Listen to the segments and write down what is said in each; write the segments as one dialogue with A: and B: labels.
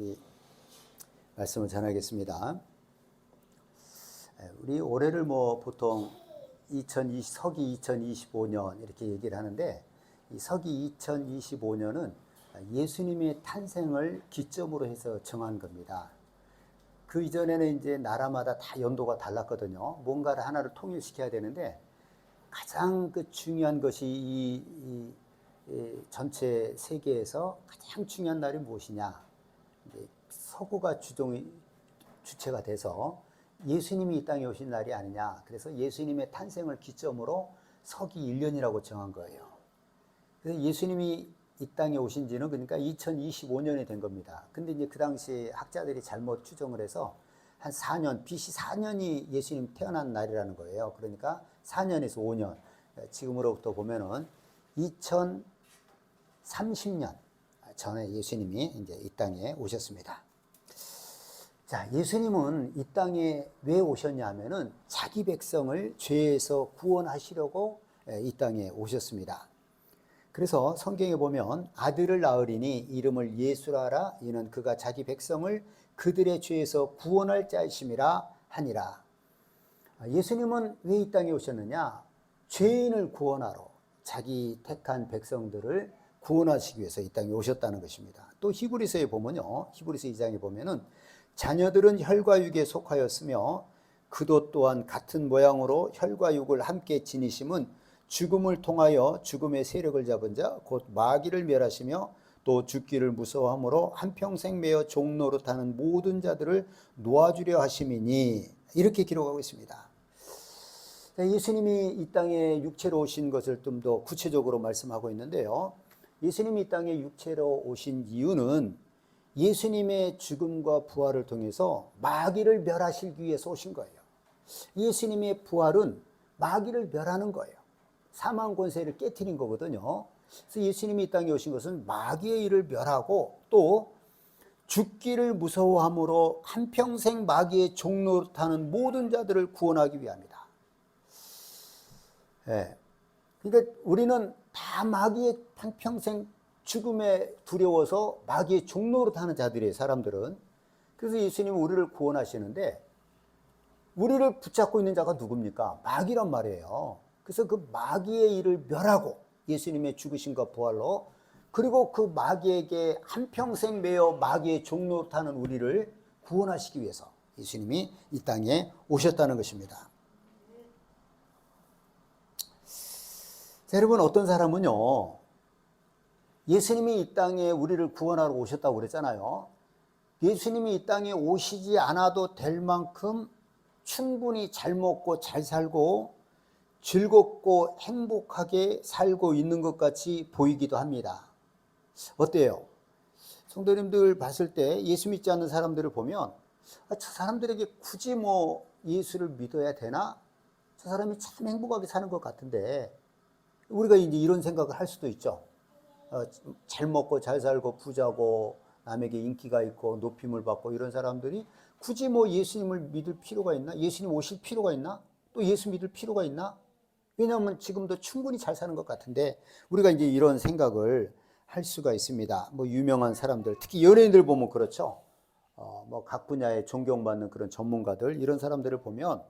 A: 우리 말씀을 전하겠습니다. 우리 올해를 보통 서기 2025년 이렇게 얘기를 하는데, 이 서기 2025년은 예수님의 탄생을 기점으로 해서 정한 겁니다. 그 이전에는 이제 나라마다 다 연도가 달랐거든요. 뭔가를 하나를 통일시켜야 되는데, 가장 중요한 것이 이 전체 세계에서 가장 중요한 날이 무엇이냐? 서구가 주체가 돼서 예수님이 이 땅에 오신 날이 아니냐. 그래서 예수님의 탄생을 기점으로 서기 1년이라고 정한 거예요. 그래서 예수님이 이 땅에 오신 지는 그러니까 2025년이 된 겁니다. 근데 이제 그 당시 학자들이 잘못 추정을 해서 한 4년, BC 4년이 예수님 태어난 날이라는 거예요. 그러니까 4년에서 5년. 지금으로부터 보면은 2030년 전에 예수님이 이제 이 땅에 오셨습니다. 자, 예수님은 이 땅에 왜 오셨냐 하면은 자기 백성을 죄에서 구원하시려고 이 땅에 오셨습니다. 그래서 성경에 보면 아들을 낳으리니 이름을 예수라라. 이는 그가 자기 백성을 그들의 죄에서 구원할 자이심이라 하니라. 예수님은 왜 이 땅에 오셨느냐? 죄인을 구원하러, 자기 택한 백성들을 구원하시기 위해서 이 땅에 오셨다는 것입니다. 또 히브리서에 보면요, 히브리서 2장에 보면은 자녀들은 혈과 육에 속하였으며 그도 또한 같은 모양으로 혈과 육을 함께 지니심은 죽음을 통하여 죽음의 세력을 잡은 자 곧 마귀를 멸하시며 또 죽기를 무서워함으로 한평생 매어 종노릇하는 모든 자들을 놓아주려 하심이니, 이렇게 기록하고 있습니다. 예수님이 이 땅에 육체로 오신 것을 좀 더 구체적으로 말씀하고 있는데요, 예수님이 이 땅에 육체로 오신 이유는 예수님의 죽음과 부활을 통해서 마귀를 멸하시기 위해서 오신 거예요. 예수님의 부활은 마귀를 멸하는 거예요. 사망 권세를 깨트린 거거든요. 그래서 예수님이 이 땅에 오신 것은 마귀의 일을 멸하고 또 죽기를 무서워함으로 한평생 마귀의 종노릇하는 모든 자들을 구원하기 위함이다. 네. 그러니까 우리는 다 마귀의 한평생 죽음에 두려워서 마귀의 종노릇하는 자들이에요, 사람들은. 그래서 예수님은 우리를 구원하시는데, 우리를 붙잡고 있는 자가 누굽니까? 마귀란 말이에요. 그래서 그 마귀의 일을 멸하고 예수님의 죽으심과 부활로, 그리고 그 마귀에게 한평생 매여 마귀의 종노릇하는 우리를 구원하시기 위해서 예수님이 이 땅에 오셨다는 것입니다. 자, 여러분, 어떤 사람은요, 예수님이 이 땅에 우리를 구원하러 오셨다고 그랬잖아요. 예수님이 이 땅에 오시지 않아도 될 만큼 충분히 잘 먹고 잘 살고 즐겁고 행복하게 살고 있는 것 같이 보이기도 합니다. 어때요? 성도님들 봤을 때 예수 믿지 않는 사람들을 보면, 저 사람들에게 굳이 예수를 믿어야 되나? 저 사람이 참 행복하게 사는 것 같은데, 우리가 이제 이런 생각을 할 수도 있죠. 잘 먹고 잘 살고 부자고 남에게 인기가 있고 높임을 받고 이런 사람들이 굳이 예수님을 믿을 필요가 있나? 예수님 오실 필요가 있나? 또 예수 믿을 필요가 있나? 왜냐하면 지금도 충분히 잘 사는 것 같은데, 우리가 이제 이런 생각을 할 수가 있습니다. 유명한 사람들, 특히 연예인들 보면 그렇죠. 각 분야에 존경받는 그런 전문가들, 이런 사람들을 보면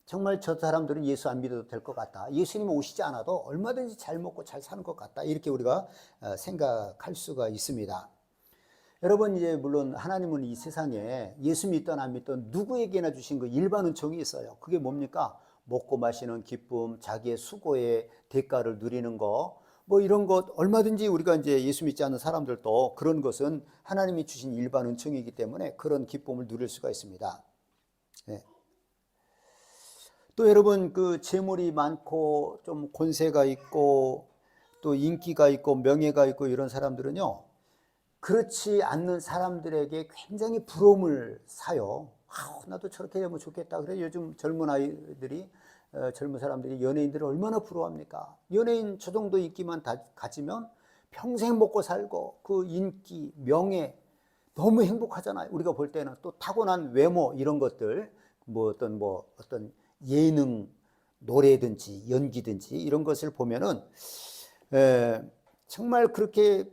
A: 정말 저 사람들은 예수 안 믿어도 될 것 같다. 예수님 오시지 않아도 얼마든지 잘 먹고 잘 사는 것 같다. 이렇게 우리가 생각할 수가 있습니다. 여러분, 이제 물론 하나님은 이 세상에 예수 믿든 안 믿든 누구에게나 주신 그 일반 은총이 있어요. 그게 뭡니까? 먹고 마시는 기쁨, 자기의 수고의 대가를 누리는 거, 이런 것 얼마든지 우리가 이제 예수 믿지 않는 사람들도 그런 것은 하나님이 주신 일반 은총이기 때문에 그런 기쁨을 누릴 수가 있습니다. 네. 또 여러분, 그 재물이 많고 좀 권세가 있고 또 인기가 있고 명예가 있고 이런 사람들은요, 그렇지 않는 사람들에게 굉장히 부러움을 사요. 나도 저렇게 되면 좋겠다. 그래 요즘 젊은 아이들이, 젊은 사람들이 연예인들을 얼마나 부러워합니까? 연예인 저 정도 인기만 가지면 평생 먹고 살고 그 인기, 명예 너무 행복하잖아요. 우리가 볼 때는 또 타고난 외모 이런 것들, 어떤 예능, 노래든지 연기든지 이런 것을 보면은 정말 그렇게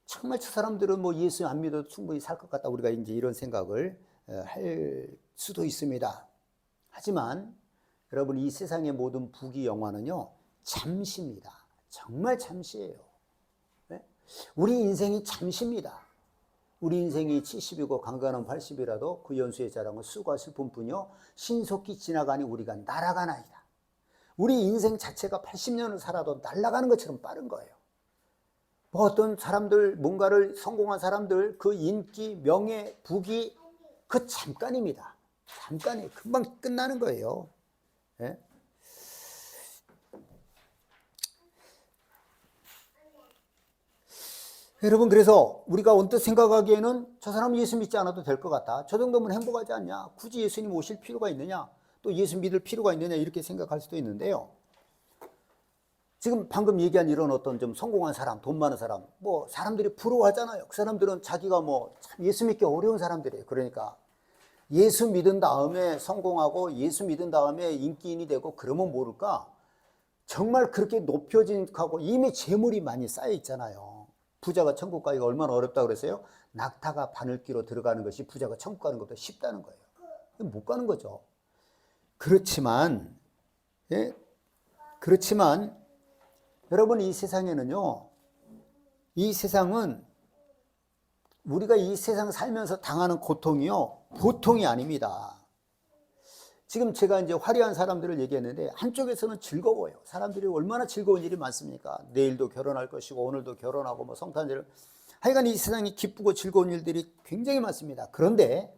A: 정말 저 사람들은 뭐 예수 안 믿어도 충분히 살 것 같다. 우리가 이제 이런 생각을 할 수도 있습니다. 하지만 여러분, 이 세상의 모든 부귀 영화는요, 잠시입니다. 정말 잠시예요. 네? 우리 인생이 잠시입니다. 우리 인생이 70이고 강간은 80이라도 그 연수의 자랑은 수고와 슬픔뿐이요 신속히 지나가니 우리가 날아가나이다. 우리 인생 자체가 80년을 살아도 날아가는 것처럼 빠른 거예요. 뭐 어떤 사람들, 뭔가를 성공한 사람들, 그 인기, 명예, 부귀, 그 잠깐입니다. 잠깐이 금방 끝나는 거예요. 예? 여러분, 그래서 우리가 언뜻 생각하기에는 저 사람은 예수 믿지 않아도 될 것 같다. 저 정도면 행복하지 않냐? 굳이 예수님 오실 필요가 있느냐? 또 예수 믿을 필요가 있느냐? 이렇게 생각할 수도 있는데요. 지금 방금 얘기한 이런 어떤 좀 성공한 사람, 돈 많은 사람, 뭐 사람들이 부러워하잖아요. 그 사람들은 자기가 뭐 참 예수 믿기 어려운 사람들이에요. 그러니까 예수 믿은 다음에 성공하고 예수 믿은 다음에 인기인이 되고 그러면 모를까? 정말 그렇게 높여진 하고 이미 재물이 많이 쌓여 있잖아요. 부자가 천국 가기가 얼마나 어렵다고 그랬어요? 낙타가 바늘귀로 들어가는 것이 부자가 천국 가는 것보다 쉽다는 거예요. 못 가는 거죠. 그렇지만, 예? 그렇지만, 여러분, 이 세상에는요, 이 세상은 우리가 이 세상 살면서 당하는 고통이요, 보통이 아닙니다. 지금 제가 이제 화려한 사람들을 얘기했는데 한쪽에서는 즐거워요. 사람들이 얼마나 즐거운 일이 많습니까? 내일도 결혼할 것이고 오늘도 결혼하고 뭐 성탄절, 하여간 이 세상에 기쁘고 즐거운 일들이 굉장히 많습니다. 그런데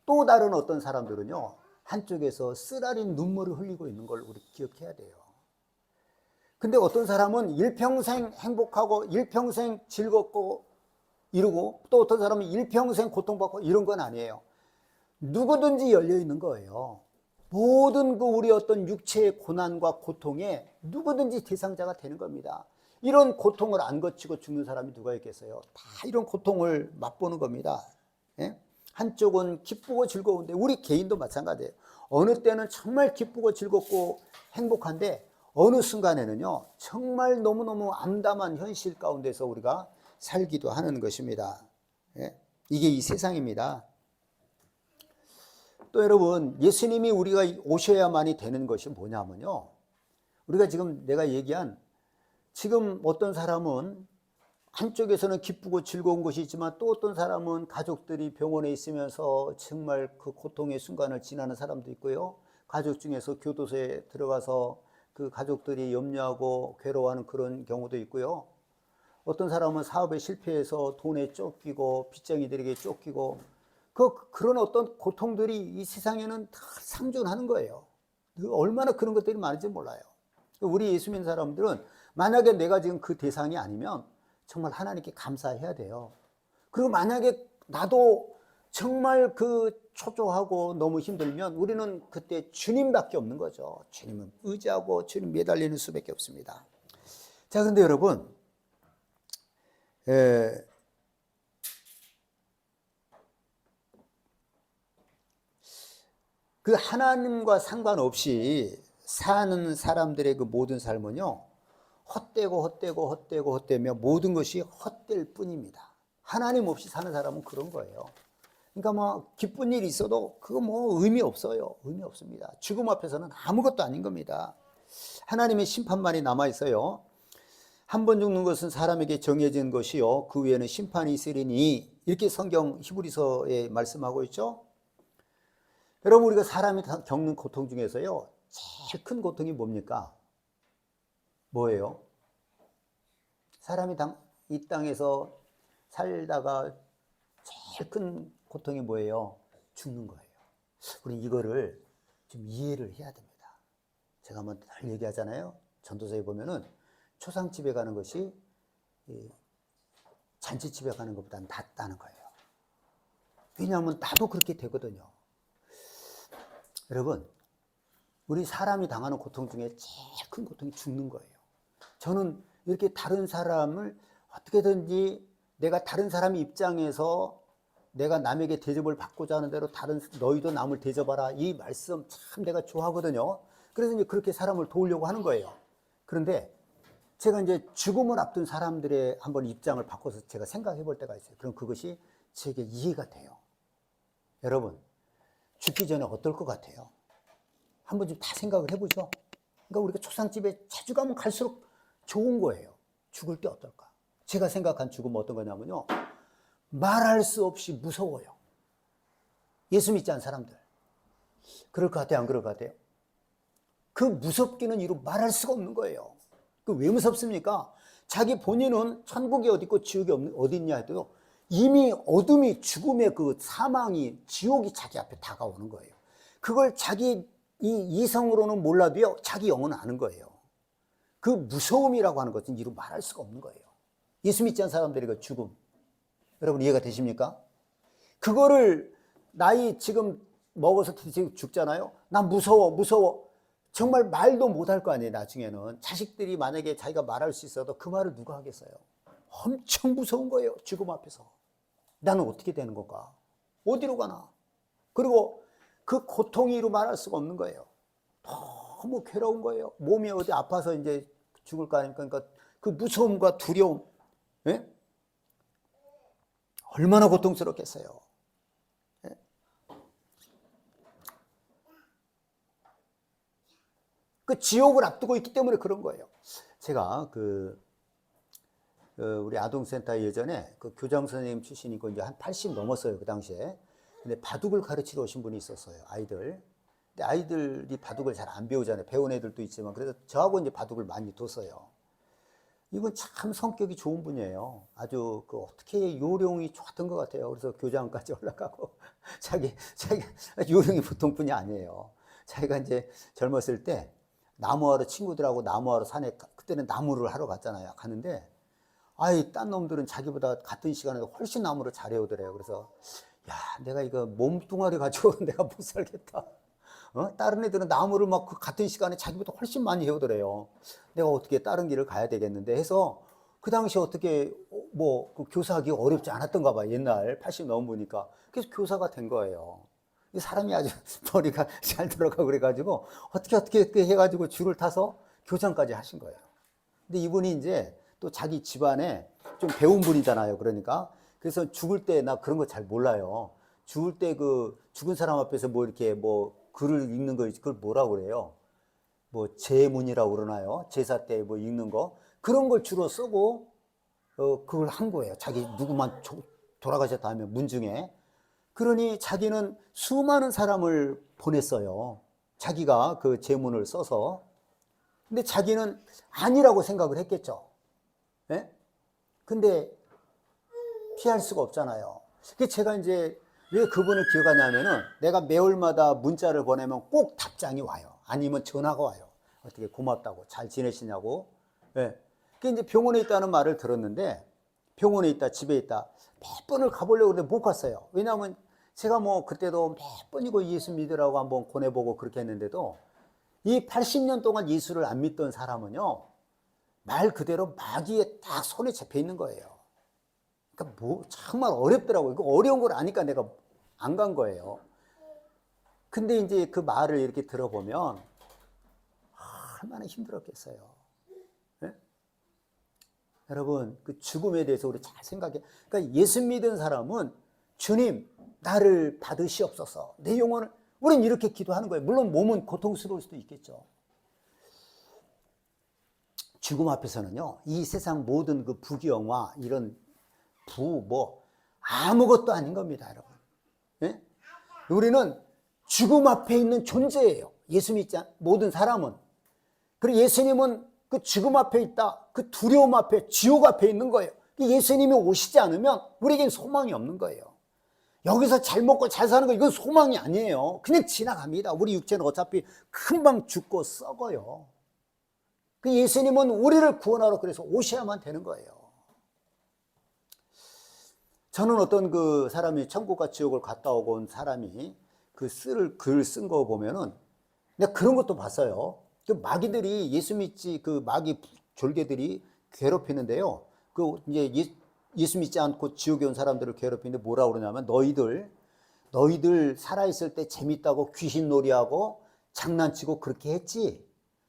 A: 또 다른 어떤 사람들은요, 한쪽에서 쓰라린 눈물을 흘리고 있는 걸 우리 기억해야 돼요. 근데 어떤 사람은 일평생 행복하고 일평생 즐겁고 이루고 또 어떤 사람은 일평생 고통받고 이런 건 아니에요. 누구든지 열려 있는 거예요. 모든 그 우리 어떤 육체의 고난과 고통에 누구든지 대상자가 되는 겁니다. 이런 고통을 안 거치고 죽는 사람이 누가 있겠어요? 다 이런 고통을 맛보는 겁니다. 예? 한쪽은 기쁘고 즐거운데 우리 개인도 마찬가지예요. 어느 때는 정말 기쁘고 즐겁고 행복한데 어느 순간에는요, 정말 너무너무 암담한 현실 가운데서 우리가 살기도 하는 것입니다. 예? 이게 이 세상입니다. 또 여러분, 예수님이 우리가 오셔야만이 되는 것이 뭐냐면요, 우리가 지금 내가 얘기한, 지금 어떤 사람은 한쪽에서는 기쁘고 즐거운 것이 있지만 또 어떤 사람은 가족들이 병원에 있으면서 정말 그 고통의 순간을 지나는 사람도 있고요, 가족 중에서 교도소에 들어가서 그 가족들이 염려하고 괴로워하는 그런 경우도 있고요, 어떤 사람은 사업에 실패해서 돈에 쫓기고 빚쟁이들에게 쫓기고 그런 어떤 고통들이 이 세상에는 다 상존하는 거예요. 얼마나 그런 것들이 많은지 몰라요. 우리 예수 믿는 사람들은 만약에 내가 지금 그 대상이 아니면 정말 하나님께 감사해야 돼요. 그리고 만약에 나도 정말 그 초조하고 너무 힘들면 우리는 그때 주님밖에 없는 거죠. 주님은 의지하고 주님 매달리는 수밖에 없습니다. 자, 근데 여러분, 그 하나님과 상관없이 사는 사람들의 그 모든 삶은요, 헛되며 모든 것이 헛될 뿐입니다. 하나님 없이 사는 사람은 그런 거예요. 그러니까 뭐 기쁜 일이 있어도 그거 뭐 의미 없어요. 의미 없습니다. 죽음 앞에서는 아무것도 아닌 겁니다. 하나님의 심판만이 남아 있어요. 한 번 죽는 것은 사람에게 정해진 것이요, 그 위에는 심판이 있으리니, 이렇게 성경 히브리서에 말씀하고 있죠. 여러분, 우리가 사람이 겪는 고통 중에서요, 제일 큰 고통이 뭡니까? 뭐예요? 사람이 이 땅에서 살다가 제일 큰 고통이 뭐예요? 죽는 거예요. 우리 이거를 좀 이해를 해야 됩니다. 제가 한번 늘 얘기하잖아요. 전도서에 보면은 초상집에 가는 것이 잔치집에 가는 것보다 낫다는 거예요. 왜냐하면 나도 그렇게 되거든요. 여러분, 우리 사람이 당하는 고통 중에 제일 큰 고통이 죽는 거예요. 저는 이렇게 다른 사람을 어떻게든지 내가 다른 사람 입장에서 내가 남에게 대접을 받고자 하는 대로 너희도 남을 대접하라, 이 말씀 참 내가 좋아하거든요. 그래서 이제 그렇게 사람을 도우려고 하는 거예요. 그런데 제가 이제 죽음을 앞둔 사람들의 한번 입장을 바꿔서 제가 생각해 볼 때가 있어요. 그럼 그것이 제게 이해가 돼요. 여러분, 죽기 전에 어떨 것 같아요? 한번 좀 다 생각을 해보죠. 그러니까 우리가 초상집에 자주 가면 갈수록 좋은 거예요. 죽을 때 어떨까? 제가 생각한 죽음은 어떤 거냐면요, 말할 수 없이 무서워요. 예수 믿지 않은 사람들. 그럴 것 같아요? 안 그럴 것 같아요? 그 무섭기는 이루 말할 수가 없는 거예요. 그 왜 무섭습니까? 자기 본인은 천국이 어디 있고 지옥이 어디 있냐 해도 이미 어둠이, 죽음의 그 사망이, 지옥이 자기 앞에 다가오는 거예요. 그걸 자기 이성으로는 몰라도요, 자기 영혼은 아는 거예요. 그 무서움이라고 하는 것은 이루 말할 수가 없는 거예요. 예수 믿지 않은 사람들의 그 죽음. 여러분 이해가 되십니까? 그거를 나이 지금 먹어서 죽잖아요. 나 무서워. 정말 말도 못할 거 아니에요. 나중에는 자식들이 만약에 자기가 말할 수 있어도 그 말을 누가 하겠어요? 엄청 무서운 거예요. 죽음 앞에서. 나는 어떻게 되는 건가? 어디로 가나? 그리고 그 고통이로 말할 수가 없는 거예요. 너무 괴로운 거예요. 몸이 어디 아파서 이제 죽을까 하니까, 그러니까 그 무서움과 두려움, 예? 얼마나 고통스럽겠어요. 예? 그 지옥을 앞두고 있기 때문에 그런 거예요. 제가 우리 아동센터 예전에 그 교장 선생님 출신이고 이제 한 80 넘었어요, 그 당시에. 근데 바둑을 가르치러 오신 분이 있었어요, 아이들. 근데 아이들이 바둑을 잘 안 배우잖아요. 배운 애들도 있지만. 그래서 저하고 이제 바둑을 많이 뒀어요. 이분 참 성격이 좋은 분이에요. 아주 어떻게 요령이 좋았던 것 같아요. 그래서 교장까지 올라가고 자기 요령이 보통 분이 아니에요. 자기가 이제 젊었을 때 나무하러 친구들하고 나무하러 산에, 그때는 나무를 하러 갔잖아요. 가는데 딴 놈들은 자기보다 같은 시간에 훨씬 나무를 잘 해오더래요. 그래서 야, 내가 이거 몸뚱아리 가지고 내가 못 살겠다. 다른 애들은 나무를 막 그 같은 시간에 자기보다 훨씬 많이 해오더래요. 내가 어떻게 다른 길을 가야 되겠는데 해서 그 당시 어떻게 그 교사하기 어렵지 않았던가 봐. 옛날 80 넘으니까. 그래서 교사가 된 거예요. 이 사람이 아주 머리가 잘 들어가고 그래가지고 어떻게 해가지고 줄을 타서 교장까지 하신 거예요. 근데 이분이 이제 또 자기 집안에 좀 배운 분이잖아요. 그래서 죽을 때 나 그런 거 잘 몰라요. 죽을 때 죽은 사람 앞에서 이렇게 글을 읽는 거, 그걸 뭐라고 그래요? 제문이라고 그러나요? 제사 때 읽는 거. 그런 걸 주로 쓰고, 그걸 한 거예요. 자기 누구만 돌아가셨다 하면 문중에. 그러니 자기는 수많은 사람을 보냈어요. 자기가 그 제문을 써서. 근데 자기는 아니라고 생각을 했겠죠. 예? 근데 피할 수가 없잖아요. 제가 이제 왜 그분을 기억하냐면은 내가 매월마다 문자를 보내면 꼭 답장이 와요. 아니면 전화가 와요. 어떻게 고맙다고, 잘 지내시냐고. 예. 이제 병원에 있다는 말을 들었는데, 병원에 있다, 집에 있다, 몇 번을 가보려고 했는데 못 갔어요. 왜냐하면 제가 그때도 몇 번이고 예수 믿으라고 한번 권해보고 그렇게 했는데도 이 80년 동안 예수를 안 믿던 사람은요, 말 그대로 마귀에 딱 손에 잡혀 있는 거예요. 그러니까 정말 어렵더라고요. 이거 어려운 걸 아니까 내가 안 간 거예요. 근데 이제 그 말을 이렇게 들어보면 얼마나 힘들었겠어요. 네? 여러분, 그 죽음에 대해서 우리 잘 생각해. 그러니까 예수 믿은 사람은 주님, 나를 받으시옵소서. 내 영혼을, 우린 이렇게 기도하는 거예요. 물론 몸은 고통스러울 수도 있겠죠. 죽음 앞에서는요, 이 세상 모든 그 부귀영화, 이런 아무것도 아닌 겁니다, 여러분. 예? 우리는 죽음 앞에 있는 존재예요. 예수 믿지 않는 모든 사람은. 그리고 예수님은 그 죽음 앞에 있다. 그 두려움 앞에, 지옥 앞에 있는 거예요. 예수님이 오시지 않으면 우리에겐 소망이 없는 거예요. 여기서 잘 먹고 잘 사는 거, 이건 소망이 아니에요. 그냥 지나갑니다. 우리 육체는 어차피 금방 죽고 썩어요. 그 예수님은 우리를 구원하러 그래서 오셔야만 되는 거예요. 저는 어떤 그 사람이 천국과 지옥을 갔다 오고 온 사람이 글 쓴 거 보면은 내가 그런 것도 봤어요. 그 마귀들이 예수 믿지, 그 마귀 졸개들이 괴롭히는데요. 이제 예수 믿지 않고 지옥에 온 사람들을 괴롭히는데 뭐라고 그러냐면 너희들 살아있을 때 재밌다고 귀신 놀이하고 장난치고 그렇게 했지.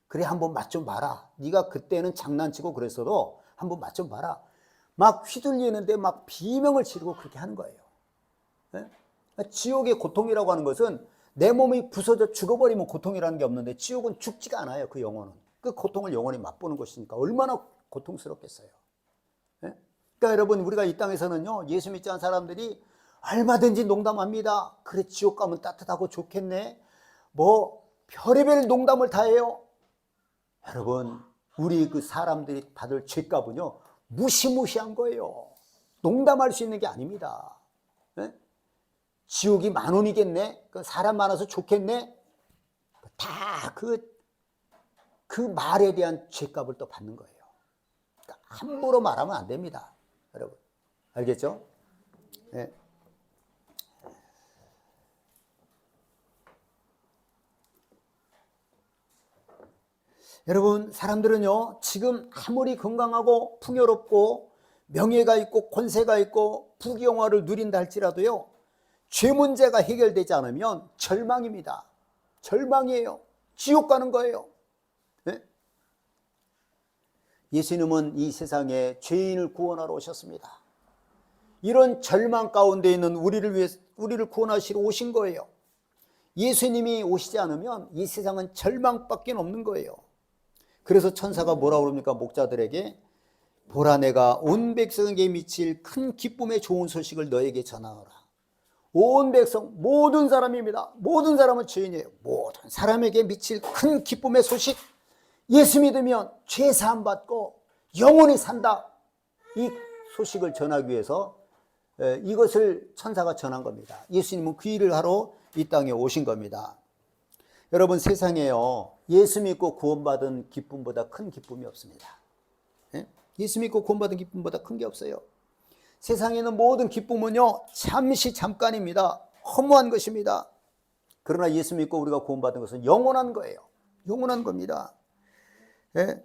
A: 그래 한번 맛 좀 봐라. 네가 그때는 장난치고 그랬어도 한번 맛 좀 봐라. 막 휘둘리는데 막 비명을 지르고 그렇게 하는 거예요. 네? 지옥의 고통이라고 하는 것은 내 몸이 부서져 죽어버리면 고통이라는 게 없는데 지옥은 죽지가 않아요. 그 영혼은. 그 고통을 영원히 맛보는 것이니까 얼마나 고통스럽겠어요. 네? 그러니까 여러분 우리가 이 땅에서는요 예수 믿지 않은 사람들이 얼마든지 농담합니다. 그래 지옥 가면 따뜻하고 좋겠네. 뭐 별의별 농담을 다 해요. 여러분 우리 그 사람들이 받을 죄값은요 무시무시한 거예요. 농담할 수 있는 게 아닙니다. 네? 지옥이 10,000원이겠네? 사람 많아서 좋겠네? 다 그 말에 대한 죄값을 또 받는 거예요. 그러니까 함부로 말하면 안 됩니다. 여러분. 알겠죠? 네. 여러분, 사람들은요, 지금 아무리 건강하고 풍요롭고 명예가 있고 권세가 있고 부귀영화를 누린다 할지라도요, 죄 문제가 해결되지 않으면 절망입니다. 절망이에요. 지옥 가는 거예요. 네? 예수님은 이 세상에 죄인을 구원하러 오셨습니다. 이런 절망 가운데 있는 우리를 구원하시러 오신 거예요. 예수님이 오시지 않으면 이 세상은 절망밖에 없는 거예요. 그래서 천사가 뭐라고 그럽니까? 목자들에게 보라 내가 온 백성에게 미칠 큰 기쁨의 좋은 소식을 너에게 전하노라. 온 백성 모든 사람입니다. 모든 사람은 죄인이에요. 모든 사람에게 미칠 큰 기쁨의 소식. 예수 믿으면 죄 사함 받고 영원히 산다. 이 소식을 전하기 위해서 이것을 천사가 전한 겁니다. 예수님은 그 일을 하러 이 땅에 오신 겁니다. 여러분 세상에요 예수 믿고 구원받은 기쁨보다 큰 기쁨이 없습니다. 예수 믿고 구원받은 기쁨보다 큰 게 없어요. 세상에는 모든 기쁨은요 잠시 잠깐입니다. 허무한 것입니다. 그러나 예수 믿고 우리가 구원받은 것은 영원한 거예요. 영원한 겁니다. 예?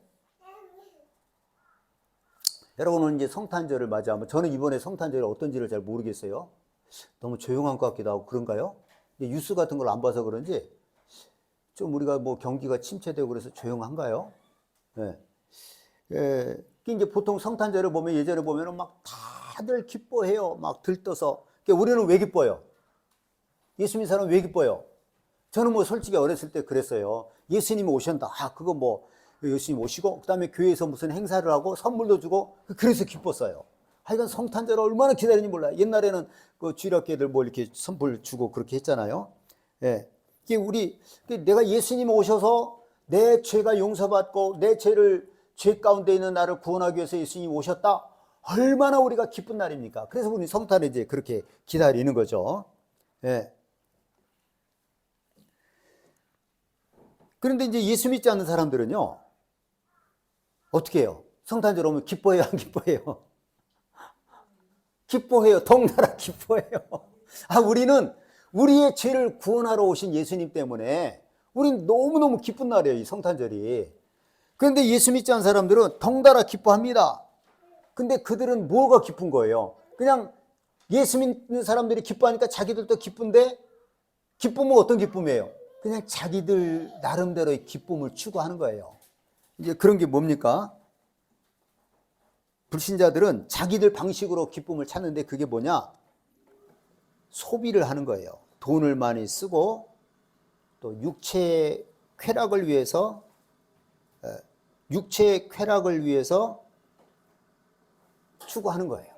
A: 여러분은 이제 성탄절을 맞이하면 저는 이번에 성탄절이 어떤지를 잘 모르겠어요. 너무 조용한 것 같기도 하고 그런가요? 뉴스 같은 걸 안 봐서 그런지 좀 우리가 뭐 경기가 침체되고 그래서 조용한가요? 네. 예, 이제 보통 성탄절을 보면 예전에 보면은 막 다들 기뻐해요. 막 들떠서. 그러니까 우리는 왜 기뻐요? 예수 믿는 사람은 왜 기뻐요? 저는 뭐 솔직히 어렸을 때 그랬어요. 예수님이 오신다. 아, 그거 뭐 예수님 오시고 그다음에 교회에서 무슨 행사를 하고 선물도 주고 그래서 기뻤어요. 하여간 성탄절 얼마나 기다리는지 몰라요. 옛날에는 그 주일학교들 뭐 이렇게 선물 주고 그렇게 했잖아요. 예. 내가 예수님 오셔서 내 죄가 용서받고 내 죄 가운데 있는 나를 구원하기 위해서 예수님이 오셨다. 얼마나 우리가 기쁜 날입니까? 그래서 우리 성탄을 이제 그렇게 기다리는 거죠. 예. 그런데 이제 예수 믿지 않는 사람들은요, 어떻게 해요? 성탄절 오면 기뻐해요, 안 기뻐해요? 기뻐해요. 덩달아 기뻐해요. 아, 우리는 우리의 죄를 구원하러 오신 예수님 때문에 우린 너무너무 기쁜 날이에요, 이 성탄절이. 그런데 예수 믿지 않은 사람들은 덩달아 기뻐합니다. 근데 그들은 뭐가 기쁜 거예요? 그냥 예수 믿는 사람들이 기뻐하니까 자기들도 기쁜데, 기쁨은 어떤 기쁨이에요? 그냥 자기들 나름대로의 기쁨을 추구하는 거예요. 이제 그런 게 뭡니까? 불신자들은 자기들 방식으로 기쁨을 찾는데 그게 뭐냐? 소비를 하는 거예요. 돈을 많이 쓰고 또 육체의 쾌락을 위해서 추구하는 거예요.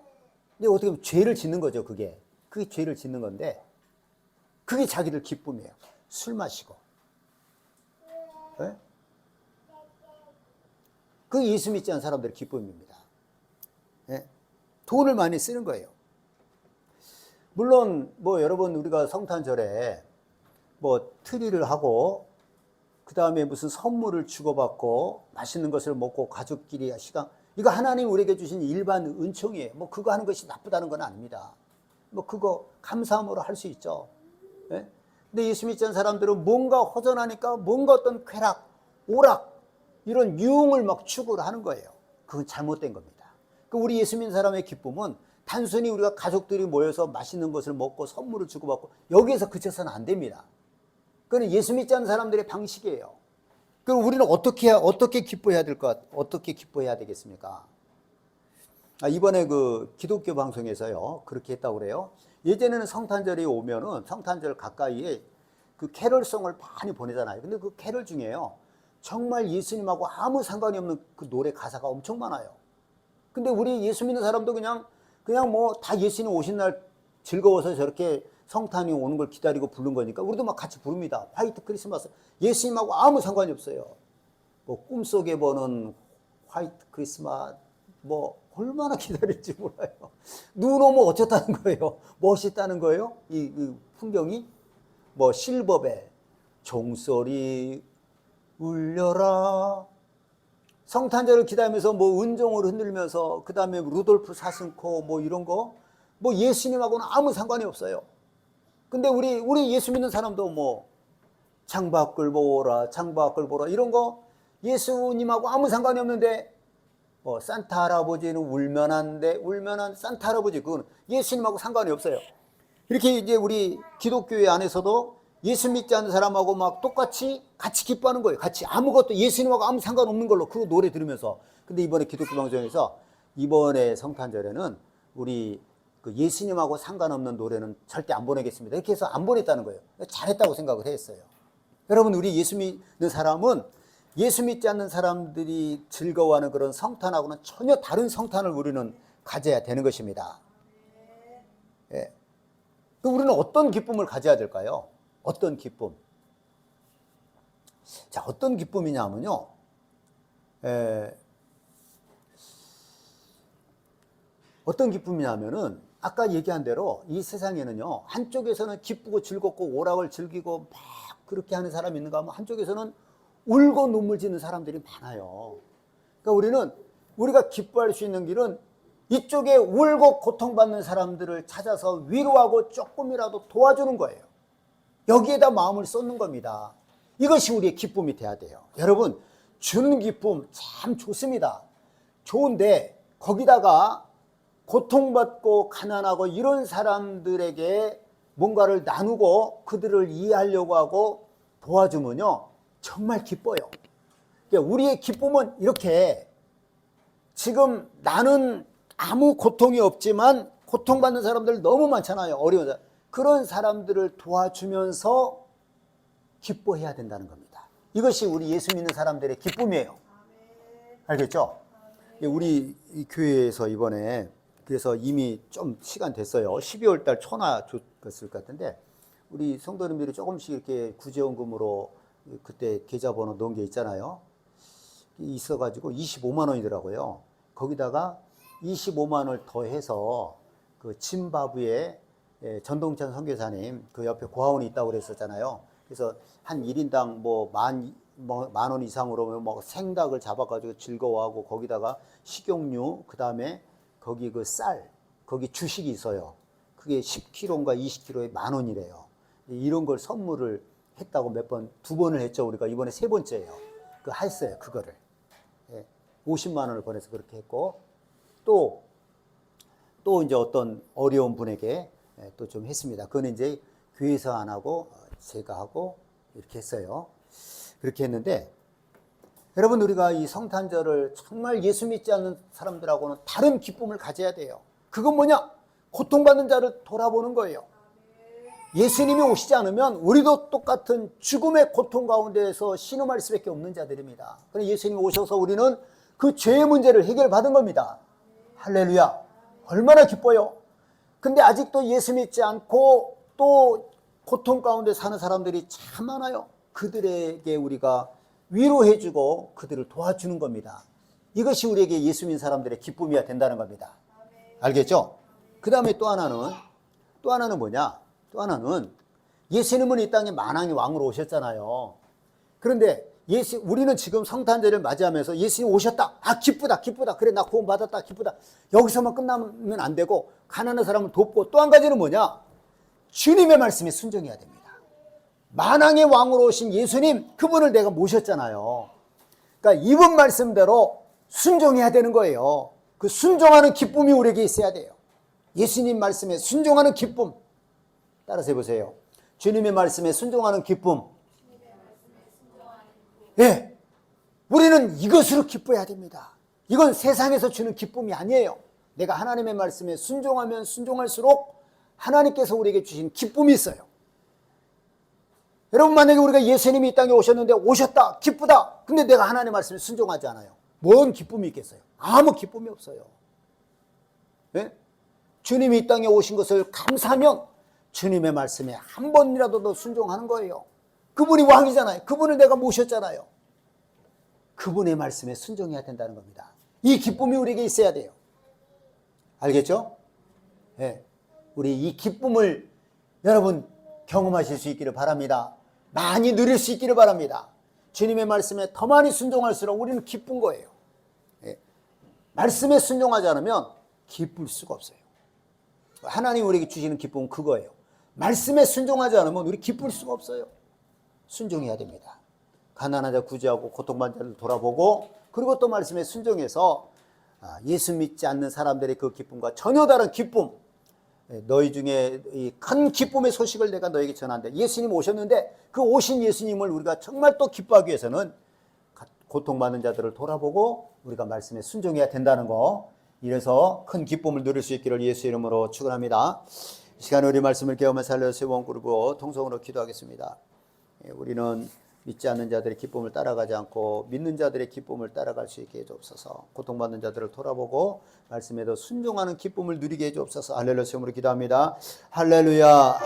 A: 근데 어떻게 보면 죄를 짓는 거죠, 그게. 그게 죄를 짓는 건데 그게 자기들 기쁨이에요. 술 마시고. 네? 그게 예수 믿지 않은 사람들의 기쁨입니다. 네? 돈을 많이 쓰는 거예요. 물론 뭐 여러분 우리가 성탄절에 뭐 트리를 하고 그 다음에 무슨 선물을 주고받고 맛있는 것을 먹고 가족끼리 시간, 이거 하나님 우리에게 주신 일반 은총이에요. 뭐 그거 하는 것이 나쁘다는 건 아닙니다. 뭐 그거 감사함으로 할 수 있죠. 네? 근데 예수 믿지 않는 사람들은 뭔가 허전하니까 뭔가 어떤 쾌락, 오락 이런 유흥을 막 추구를 하는 거예요. 그건 잘못된 겁니다. 우리 예수 믿는 사람의 기쁨은 단순히 우리가 가족들이 모여서 맛있는 것을 먹고 선물을 주고받고 여기에서 그쳐서는 안 됩니다. 그건 예수 믿지 않는 사람들의 방식이에요. 그럼 우리는 어떻게 기뻐해야 어떻게 기뻐해야 되겠습니까? 이번에 그 기독교 방송에서요, 그렇게 했다고 그래요. 예전에는 성탄절이 오면은 성탄절 가까이에 그 캐럴송을 많이 보내잖아요. 근데 그 캐럴 중에요, 정말 예수님하고 아무 상관이 없는 그 노래 가사가 엄청 많아요. 근데 우리 예수 믿는 사람도 그냥 뭐 다 예수님 오신 날 즐거워서 저렇게 성탄이 오는 걸 기다리고 부른 거니까 우리도 막 같이 부릅니다. 화이트 크리스마스. 예수님하고 아무 상관이 없어요. 뭐 꿈속에 보는 화이트 크리스마스, 뭐 얼마나 기다릴지 몰라요. 눈 오면 어쩌다는 거예요? 멋있다는 거예요? 이 풍경이 뭐 실버벨, 종소리 울려라. 성탄절을 기다리면서 뭐 은종을 흔들면서, 그 다음에 루돌프 사슴코 뭐 이런 거, 뭐 예수님하고는 아무 상관이 없어요. 근데 우리 예수 믿는 사람도 뭐 창밖을 보라 이런 거 예수님하고 아무 상관이 없는데, 뭐 산타 할아버지는 울면한 산타 할아버지, 그건 예수님하고 상관이 없어요. 이렇게 이제 우리 기독교회 안에서도 예수 믿지 않는 사람하고 막 똑같이 같이 기뻐하는 거예요. 같이 아무것도 예수님하고 아무 상관없는 걸로 그 노래 들으면서. 근데 이번에 기독교 방송에서 이번에 성탄절에는 우리 그 예수님하고 상관없는 노래는 절대 안 보내겠습니다, 이렇게 해서 안 보냈다는 거예요. 잘했다고 생각을 했어요. 여러분, 우리 예수 믿는 사람은 예수 믿지 않는 사람들이 즐거워하는 그런 성탄하고는 전혀 다른 성탄을 우리는 가져야 되는 것입니다. 예. 우리는 어떤 기쁨을 가져야 될까요? 어떤 기쁨? 자, 어떤 기쁨이냐면요, 어떤 기쁨이냐면은 아까 얘기한 대로 이 세상에는요, 한쪽에서는 기쁘고 즐겁고 오락을 즐기고 막 그렇게 하는 사람이 있는가 하면 한쪽에서는 울고 눈물 짓는 사람들이 많아요. 그러니까 우리가 기뻐할 수 있는 길은 이쪽에 울고 고통받는 사람들을 찾아서 위로하고 조금이라도 도와주는 거예요. 여기에다 마음을 쏟는 겁니다. 이것이 우리의 기쁨이 돼야 돼요. 여러분, 주는 기쁨 참 좋습니다. 좋은데 거기다가 고통받고 가난하고 이런 사람들에게 뭔가를 나누고 그들을 이해하려고 하고 도와주면요, 정말 기뻐요. 그러니까 우리의 기쁨은 이렇게, 지금 나는 아무 고통이 없지만 고통받는 사람들 너무 많잖아요. 어려운 사람. 그런 사람들을 도와주면서 기뻐해야 된다는 겁니다. 이것이 우리 예수 믿는 사람들의 기쁨이에요. 알겠죠? 우리 교회에서 이번에, 그래서 이미 좀 시간 됐어요. 12월 달 초나 줬을 것 같은데, 우리 성도님들이 조금씩 이렇게 구제원금으로 그때 계좌번호 넣은 게 있잖아요. 있어가지고 25만 원이더라고요. 거기다가 25만 원을 더해서 그 짐바브웨 전동찬 선교사님 그 옆에 고아원이 있다고 그랬었잖아요. 그래서 한 1인당 만 원 이상으로 뭐 생닭을 잡아가지고 즐거워하고, 거기다가 식용유, 그 다음에 거기 그 쌀, 거기 주식이 있어요. 그게 10kg인가 20kg에 10,000원이래요. 이런 걸 선물을 했다고 두 번을 했죠. 우리가 이번에 3번째예요. 했어요, 그거를. 50만 원을 보내서 그렇게 했고, 또 이제 어떤 어려운 분에게 또 좀 했습니다. 그건 이제 교회에서 안 하고 제가 하고 이렇게 했어요. 그렇게 했는데, 여러분, 우리가 이 성탄절을 정말 예수 믿지 않는 사람들하고는 다른 기쁨을 가져야 돼요. 그건 뭐냐? 고통받는 자를 돌아보는 거예요. 예수님이 오시지 않으면 우리도 똑같은 죽음의 고통 가운데에서 신음할 수밖에 없는 자들입니다. 그런데 예수님이 오셔서 우리는 그 죄의 문제를 해결받은 겁니다. 할렐루야. 얼마나 기뻐요. 근데 아직도 예수 믿지 않고 또 고통 가운데 사는 사람들이 참 많아요. 그들에게 우리가 위로해주고 그들을 도와주는 겁니다. 이것이 우리에게 예수 믿는 사람들의 기쁨이어야 된다는 겁니다. 알겠죠? 그 다음에 또 하나는 뭐냐? 또 하나는 예수님은 이 땅에 만왕의 왕으로 오셨잖아요. 그런데 우리는 지금 성탄절을 맞이하면서 예수님 오셨다. 아, 기쁘다. 그래, 나 구원 받았다. 기쁘다. 여기서만 끝나면 안 되고, 가난한 사람을 돕고, 또 한 가지는 뭐냐? 주님의 말씀에 순종해야 됩니다. 만왕의 왕으로 오신 예수님, 그분을 내가 모셨잖아요. 그러니까 이분 말씀대로 순종해야 되는 거예요. 그 순종하는 기쁨이 우리에게 있어야 돼요. 예수님 말씀에 순종하는 기쁨. 따라서 해보세요. 주님의 말씀에 순종하는 기쁨. 예. 우리는 이것으로 기뻐해야 됩니다. 이건 세상에서 주는 기쁨이 아니에요. 내가 하나님의 말씀에 순종하면 순종할수록 하나님께서 우리에게 주신 기쁨이 있어요. 여러분, 만약에 우리가 예수님이 이 땅에 오셨는데 오셨다, 기쁘다. 근데 내가 하나님의 말씀에 순종하지 않아요. 뭔 기쁨이 있겠어요? 아무 기쁨이 없어요. 네? 주님이 이 땅에 오신 것을 감사하면 주님의 말씀에 한 번이라도 더 순종하는 거예요. 그분이 왕이잖아요. 그분을 내가 모셨잖아요. 그분의 말씀에 순종해야 된다는 겁니다. 이 기쁨이 우리에게 있어야 돼요. 알겠죠? 네. 우리 이 기쁨을 여러분 경험하실 수 있기를 바랍니다. 많이 누릴 수 있기를 바랍니다. 주님의 말씀에 더 많이 순종할수록 우리는 기쁜 거예요. 네. 말씀에 순종하지 않으면 기쁠 수가 없어요. 하나님 우리에게 주시는 기쁨은 그거예요. 말씀에 순종하지 않으면 우리 기쁠 수가 없어요. 순종해야 됩니다. 가난한 자 구제하고 고통받는 자를 돌아보고, 그리고 또 말씀에 순종해서 예수 믿지 않는 사람들의 그 기쁨과 전혀 다른 기쁨, 너희 중에 이 큰 기쁨의 소식을 내가 너에게 전한다. 예수님 오셨는데 그 오신 예수님을 우리가 정말 또 기뻐하기 위해서는 고통받는 자들을 돌아보고 우리가 말씀에 순종해야 된다는 거, 이래서 큰 기쁨을 누릴 수 있기를 예수 이름으로 축원합니다. 이 시간에 우리 말씀을 깨우며 살려주세요. 원그룹으로 통성으로 기도하겠습니다. 우리는 믿지 않는 자들의 기쁨을 따라가지 않고 믿는 자들의 기쁨을 따라갈 수 있게 해주옵소서. 고통받는 자들을 돌아보고 말씀에 더 순종하는 기쁨을 누리게 해주옵소서. 할렐루야, 기도합니다. 할렐루야.